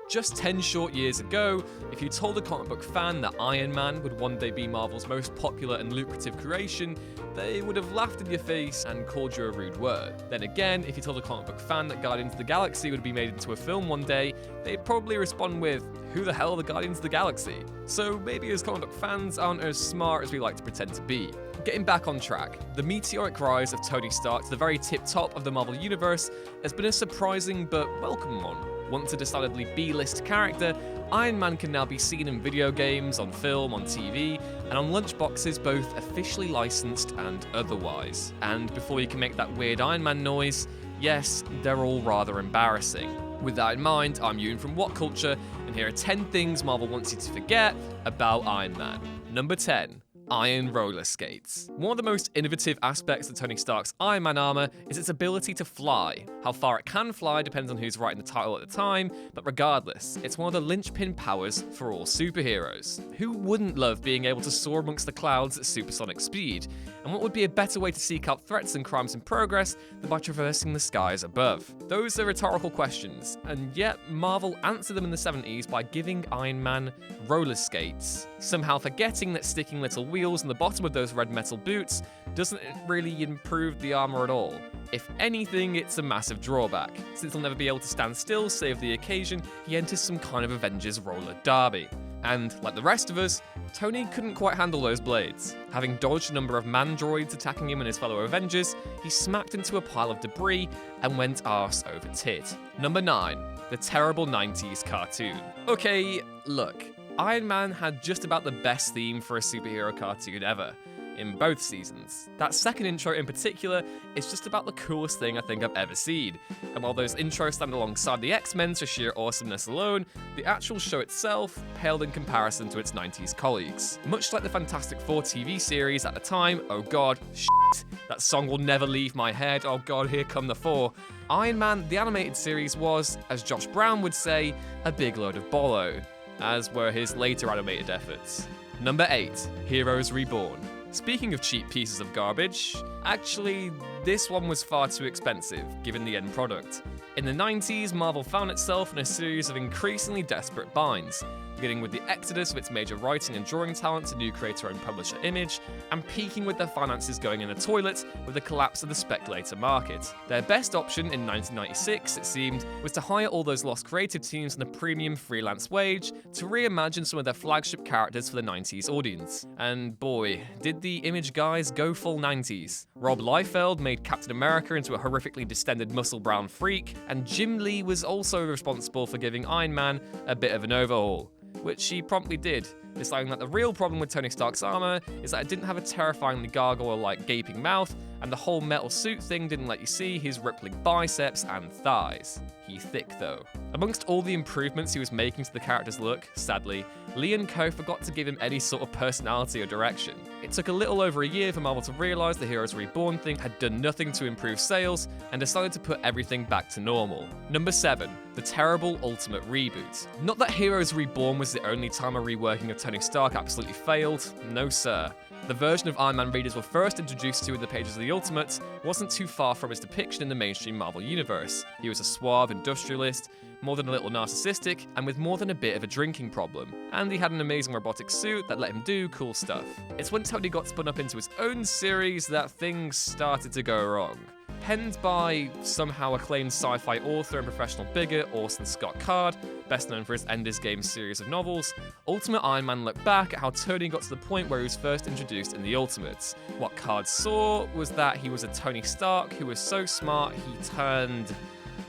Just 10 short years ago, if you told a comic book fan that Iron Man would one day be Marvel's most popular and lucrative creation, they would have laughed in your face and called you a rude word. Then again, if you told a comic book fan that Guardians of the Galaxy would be made into a film one day, they'd probably respond with, "Who the hell are the Guardians of the Galaxy?" So maybe as comic book fans aren't as smart as we like to pretend to be. Getting back on track, the meteoric rise of Tony Stark to the very tip top of the Marvel Universe has been a surprising but welcome one. Once a decidedly B-list character, Iron Man can now be seen in video games, on film, on TV, and on lunchboxes both officially licensed and otherwise. And before you can make that weird Iron Man noise, yes, they're all rather embarrassing. With that in mind, I'm Ewan from What Culture, and here are 10 things Marvel wants you to forget about Iron Man. Number 10. Iron roller skates. One of the most innovative aspects of Tony Stark's Iron Man armor is its ability to fly. How far it can fly depends on who's writing the title at the time, but regardless, it's one of the linchpin powers for all superheroes. Who wouldn't love being able to soar amongst the clouds at supersonic speed? And what would be a better way to seek out threats and crimes in progress than by traversing the skies above? Those are rhetorical questions, and yet Marvel answered them in the 70s by giving Iron Man roller skates, somehow forgetting that sticking little wheels on the bottom of those red metal boots doesn't really improve the armor at all. If anything, it's a massive drawback, since he'll never be able to stand still save the occasion he enters some kind of Avengers roller derby. And, like the rest of us, Tony couldn't quite handle those blades. Having dodged a number of man-droids attacking him and his fellow Avengers, he smacked into a pile of debris and went arse over tit. Number 9. The terrible 90s cartoon. Okay, look, Iron Man had just about the best theme for a superhero cartoon ever, in both seasons. That second intro in particular is just about the coolest thing I think I've ever seen. And while those intros stand alongside the X-Men for sheer awesomeness alone, the actual show itself paled in comparison to its 90s colleagues. Much like the Fantastic Four TV series at the time, oh god, shit, that song will never leave my head, oh god, here come the four. Iron Man, the animated series, was, as Josh Brown would say, a big load of bollo, as were his later animated efforts. Number 8. Heroes Reborn. Speaking of cheap pieces of garbage, actually, this one was far too expensive, given the end product. In the 90s, Marvel found itself in a series of increasingly desperate binds, beginning with the exodus of its major writing and drawing talent to new creator and publisher Image, and peaking with their finances going in the toilet with the collapse of the speculator market. Their best option in 1996, it seemed, was to hire all those lost creative teams on a premium freelance wage to reimagine some of their flagship characters for the 90s audience. And boy, did the Image guys go full 90s. Rob Liefeld made Captain America into a horrifically distended muscle-brown freak, and Jim Lee was also responsible for giving Iron Man a bit of an overhaul, which he promptly did, deciding that the real problem with Tony Stark's armor is that it didn't have a terrifyingly gargoyle-like gaping mouth, and the whole metal suit thing didn't let you see his rippling biceps and thighs. He's thick though. Amongst all the improvements he was making to the character's look, sadly, Lee and co forgot to give him any sort of personality or direction. It took a little over a year for Marvel to realise the Heroes Reborn thing had done nothing to improve sales, and decided to put everything back to normal. Number 7. The terrible ultimate reboot. Not that Heroes Reborn was the only time a reworking of Tony Stark absolutely failed, no sir. The version of Iron Man readers were first introduced to in the pages of the Ultimate wasn't too far from his depiction in the mainstream Marvel universe. He was a suave industrialist, more than a little narcissistic, and with more than a bit of a drinking problem. And he had an amazing robotic suit that let him do cool stuff. It's when Tony got spun up into his own series that things started to go wrong. Penned by somehow acclaimed sci-fi author and professional bigot Orson Scott Card, best known for his Ender's Game series of novels, Ultimate Iron Man looked back at how Tony got to the point where he was first introduced in the Ultimates. What Card saw was that he was a Tony Stark who was so smart he turned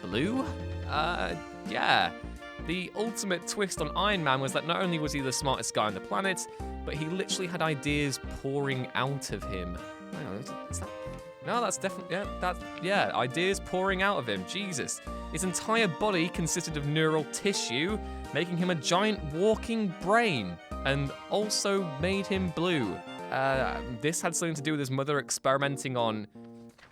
blue? Yeah. The ultimate twist on Iron Man was that not only was he the smartest guy on the planet, but he literally had ideas pouring out of him. Hang on, is that... No, that's definitely, ideas pouring out of him, Jesus. His entire body consisted of neural tissue, making him a giant walking brain, and also made him blue. This had something to do with his mother experimenting on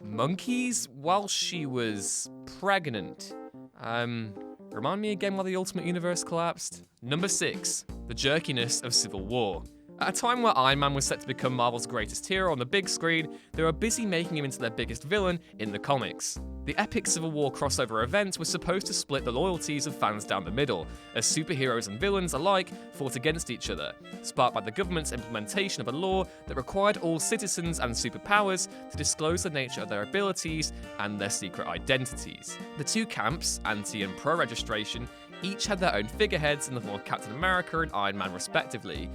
monkeys while she was pregnant. Remind me again why the Ultimate Universe collapsed? Number 6, the jerkiness of Civil War. At a time where Iron Man was set to become Marvel's greatest hero on the big screen, they were busy making him into their biggest villain in the comics. The epic Civil War crossover event was supposed to split the loyalties of fans down the middle, as superheroes and villains alike fought against each other, sparked by the government's implementation of a law that required all citizens and superpowers to disclose the nature of their abilities and their secret identities. The two camps, anti and pro-registration, each had their own figureheads in the form of Captain America and Iron Man respectively.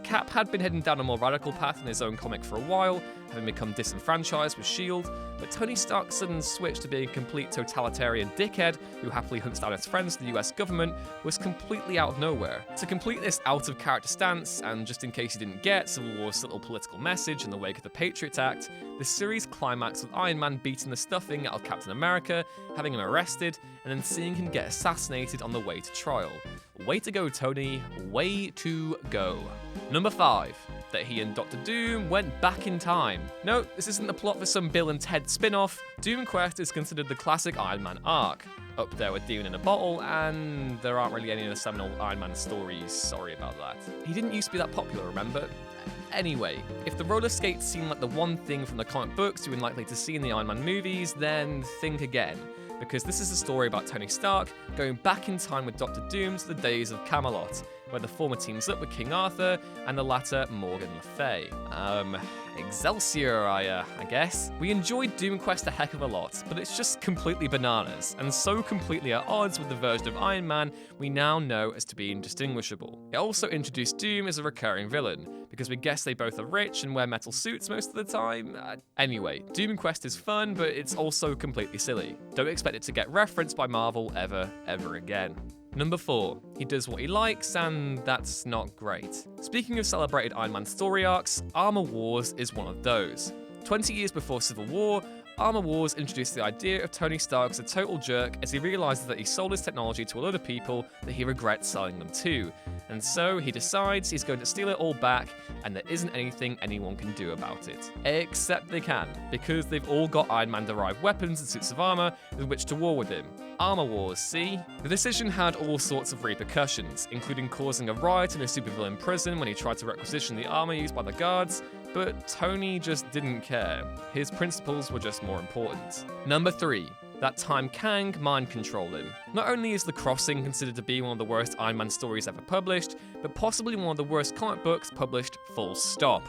Cap had been heading down a more radical path in his own comic for a while, having become disenfranchised with S.H.I.E.L.D., but Tony Stark's sudden switch to being a complete totalitarian dickhead who happily hunts down his friends to the US government was completely out of nowhere. To complete this out-of-character stance, and just in case you didn't get Civil War's subtle political message in the wake of the Patriot Act, the series climaxed with Iron Man beating the stuffing out of Captain America, having him arrested, and then seeing him get assassinated on the way to trial. Way to go, Tony. Way to go. Number 5. That he and Dr. Doom went back in time. No, this isn't the plot for some Bill and Ted spin-off. Doom Quest is considered the classic Iron Man arc. Up there with Demon in a Bottle, and there aren't really any of the seminal Iron Man stories. Sorry about that. He didn't used to be that popular, remember? Anyway, if the roller skates seem like the one thing from the comic books you're unlikely to see in the Iron Man movies, then think again. Because this is a story about Tony Stark going back in time with Dr. Doom to the days of Camelot, where the former teams up with King Arthur and the latter Morgan Le Fay. Excelsior, I guess. We enjoyed Doom Quest a heck of a lot, but it's just completely bananas, and so completely at odds with the version of Iron Man we now know as to be indistinguishable. It also introduced Doom as a recurring villain, because we guess they both are rich and wear metal suits most of the time. Anyway, Doom Quest is fun, but it's also completely silly. Don't expect it to get referenced by Marvel ever again. Number 4. He does what he likes, and that's not great. Speaking of celebrated Iron Man story arcs, Armor Wars is one of those. 20 years before Civil War, Armor Wars introduced the idea of Tony Stark as a total jerk as he realizes that he sold his technology to a lot of people that he regrets selling them to. And so he decides he's going to steal it all back, and there isn't anything anyone can do about it. Except they can, because they've all got Iron Man-derived weapons and suits of armor with which to war with him. Armor Wars, see? The decision had all sorts of repercussions, including causing a riot in a supervillain prison when he tried to requisition the armor used by the guards, but Tony just didn't care. His principles were just more important. Number 3. That time Kang mind controlled him. Not only is The Crossing considered to be one of the worst Iron Man stories ever published, but possibly one of the worst comic books published full stop.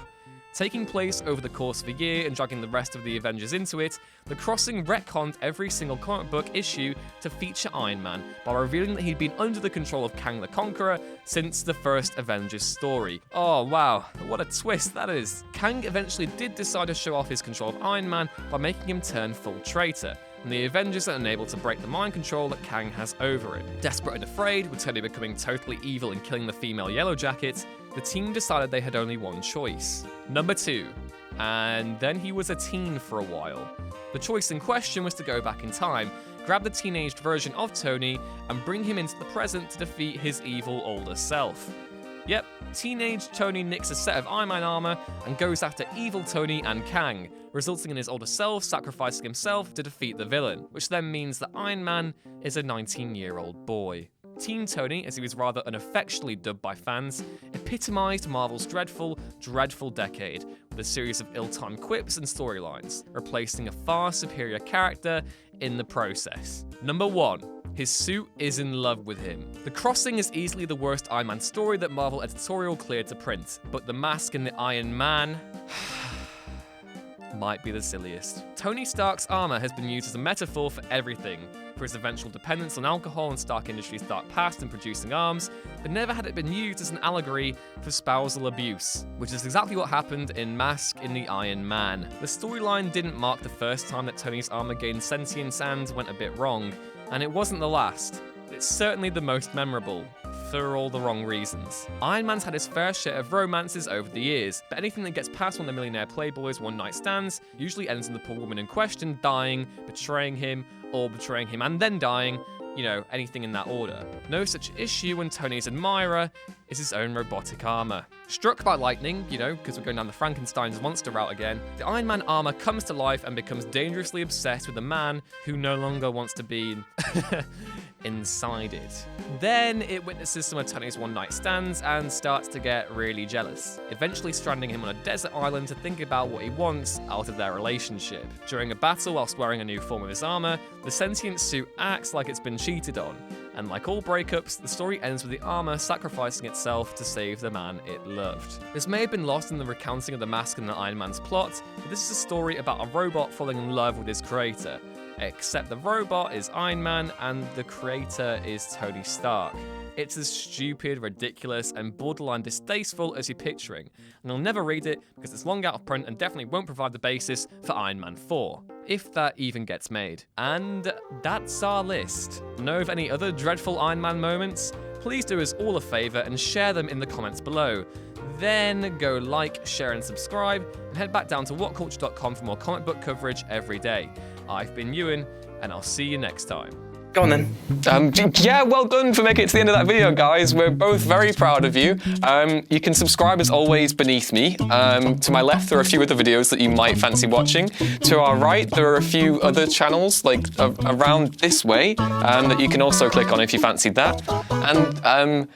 Taking place over the course of a year and dragging the rest of the Avengers into it, The Crossing retconned every single comic book issue to feature Iron Man by revealing that he'd been under the control of Kang the Conqueror since the first Avengers story. Oh wow, what a twist that is. Kang eventually did decide to show off his control of Iron Man by making him turn full traitor, and the Avengers are unable to break the mind control that Kang has over it. Desperate and afraid, with Tony becoming totally evil and killing the female Yellow Jacket, the team decided they had only one choice. Number 2. And then he was a teen for a while. The choice in question was to go back in time, grab the teenaged version of Tony, and bring him into the present to defeat his evil older self. Yep, teenage Tony nicks a set of Iron Man armor and goes after evil Tony and Kang, resulting in his older self sacrificing himself to defeat the villain, which then means that Iron Man is a 19-year-old boy. Teen Tony, as he was rather unaffectionately dubbed by fans, epitomized Marvel's dreadful decade with a series of ill-timed quips and storylines, replacing a far superior character in the process. Number 1. His suit is in love with him. The Crossing is easily the worst Iron Man story that Marvel editorial cleared to print, but the mask and the Iron Man might be the silliest. Tony Stark's armor has been used as a metaphor for everything, for his eventual dependence on alcohol and Stark Industries' dark past in producing arms, but never had it been used as an allegory for spousal abuse, which is exactly what happened in Mask in the Iron Man. The storyline didn't mark the first time that Tony's armor gained sentience and went a bit wrong, and it wasn't the last. It's certainly the most memorable, for all the wrong reasons. Iron Man's had his fair share of romances over the years, but anything that gets past one of the millionaire playboy's one-night stands usually ends in the poor woman in question dying, betraying him, or betraying him and then dying, you know, anything in that order. No such issue when Tony's admirer is his own robotic armor. Struck by lightning, you know, because we're going down the Frankenstein's monster route again, the Iron Man armor comes to life and becomes dangerously obsessed with a man who no longer wants to be inside it. Then it witnesses some of Tony's one-night stands and starts to get really jealous, eventually stranding him on a desert island to think about what he wants out of their relationship. During a battle whilst wearing a new form of his armor, the sentient suit acts like it's been cheated on, and like all breakups, the story ends with the armor sacrificing itself to save the man it loved. This may have been lost in the recounting of the mask and the Iron Man's plot, but this is a story about a robot falling in love with his creator, except the robot is Iron Man and the creator is Tony Stark. It's as stupid, ridiculous, and borderline distasteful as you're picturing, and I'll never read it because it's long out of print and definitely won't provide the basis for Iron Man 4, if that even gets made. And that's our list. Know of any other dreadful Iron Man moments? Please do us all a favour and share them in the comments below. Then go like, share and subscribe, and head back down to whatculture.com for more comic book coverage every day. I've been Ewan, and I'll see you next time. Go on then. Yeah, well done for making it to the end of that video, guys. We're both very proud of you. You can subscribe as always beneath me. To my left, there are a few other videos that you might fancy watching. To our right, there are a few other channels, like around this way, that you can also click on if you fancied that. And